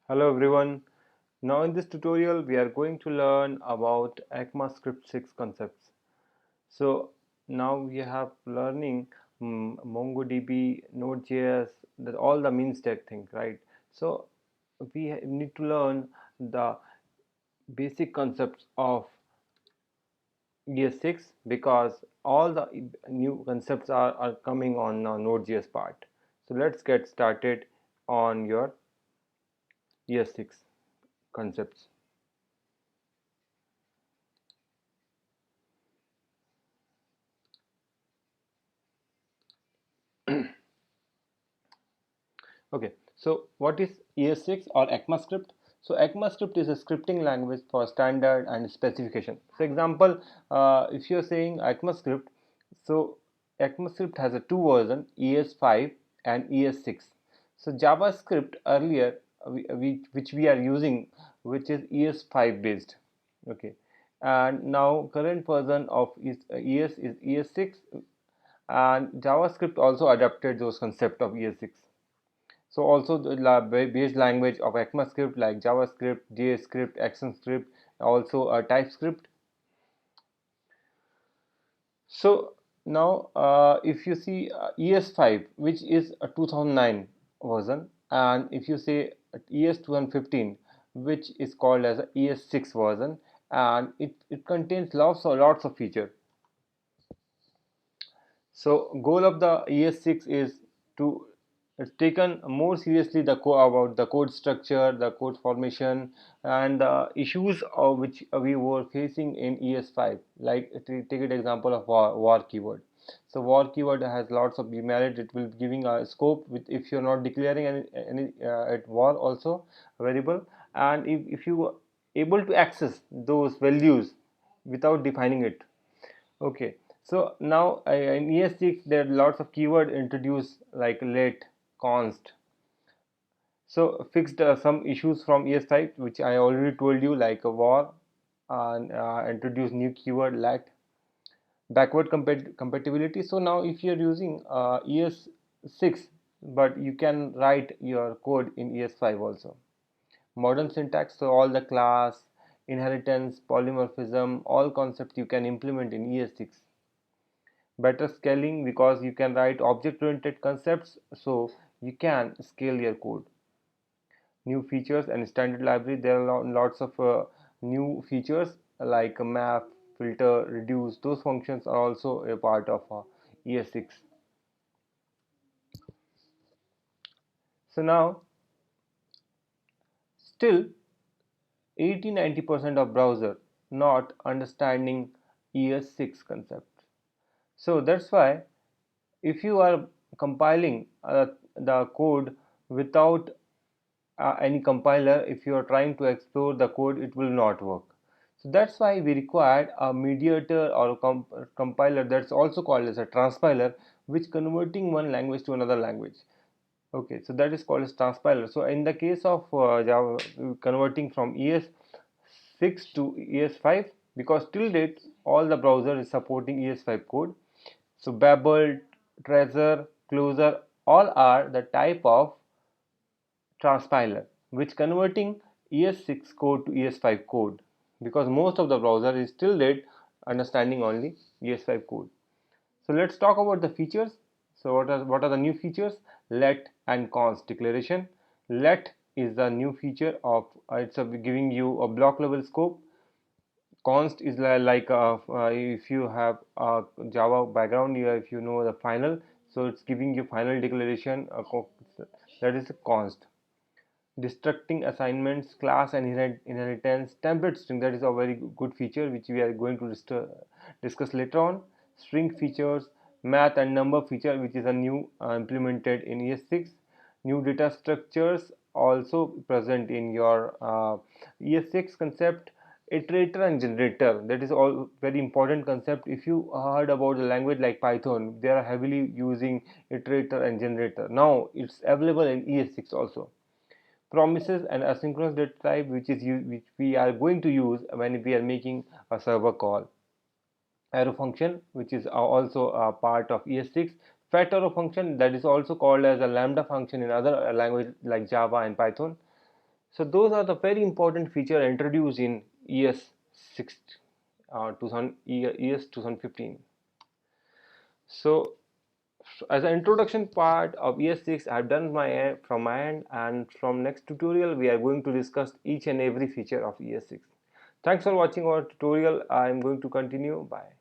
Hello everyone. Now in this tutorial we are going to learn about ECMAScript 6 concepts. So now we have learning MongoDB, Node.js, all the mean stack thing, right? So we need to learn the basic concepts of ES6 because all the new concepts are coming on Node.js part. So let's get started on your ES6 concepts. Okay, so what is ES6 or ECMAScript? So ECMAScript is a scripting language for standard and specification. For example, if you're saying ECMAScript, so ECMAScript has a two version, ES5 and ES6. So JavaScript earlier, which we are using, which is ES5 based. Okay, and now current version of ES is ES6, and JavaScript also adapted those concept of ES6. So also the base language of ECMAScript like JavaScript, JScript, ActionScript, also TypeScript. So now if you see ES5, which is a 2009 version, and if you say ES 2015, which is called as a ES6 version, and it contains lots of features. So goal of the ES6 is to it's taken more seriously about the code structure, the code formation, and the issues of which we were facing in ES5. Like take an example of war keyword. So war keyword has lots of demerit. It will giving a scope with if you're not declaring any at war also variable, and if you are able to access those values without defining it. Okay, so now in ES6 there are lots of keyword introduced like let, const. So fixed some issues from ES5 which I already told you like a war, and introduce new keyword let, backward compatibility. So now if you are using ES6, but you can write your code in ES5 also. Modern syntax, so all the class, inheritance, polymorphism, all concepts you can implement in ES6. Better scaling because you can write object oriented concepts, so you can scale your code. New features and standard library, there are lots of new features like map, filter, reduce. Those functions are also a part of ES6. So now still 80-90% of browser not understanding ES6 concept. So that's why if you are compiling the code without any compiler, if you are trying to explore the code, it will not work. So that's why we required a mediator or a compiler, that's also called as a transpiler, which converting one language to another language. Okay, so that is called as transpiler. So in the case of Java, converting from ES6 to ES5, because till date all the browser is supporting ES5 code. So Babel, Trezor, Closure, all are the type of transpiler which converting ES6 code to ES5 code, because most of the browser is still date understanding only ES5 code. So let's talk about the features. So what are the new features? Let and const declaration. Let is the new feature of it's giving you a block level scope. Const is like if you have a Java background, if you know the final, so it's giving you final declaration, that is a const. Destructing assignments, class and inheritance, template string, that is a very good feature which we are going to discuss later on. String features, math and number feature, which is a new implemented in ES6. New data structures also present in your ES6 concept. Iterator and generator, that is all very important concept. If you heard about the language like Python, they are heavily using iterator and generator. Now it's available in ES6 also. Promises and asynchronous data type, which we are going to use when we are making a server call. Arrow function, which is also a part of ES6. Fat arrow function, that is also called as a lambda function in other language like Java and Python. So those are the very important feature introduced in ES6 ES 2015. So as an introduction part of ES6, I have done from my end, and from next tutorial we are going to discuss each and every feature of ES6. Thanks for watching our tutorial. I am going to continue. Bye.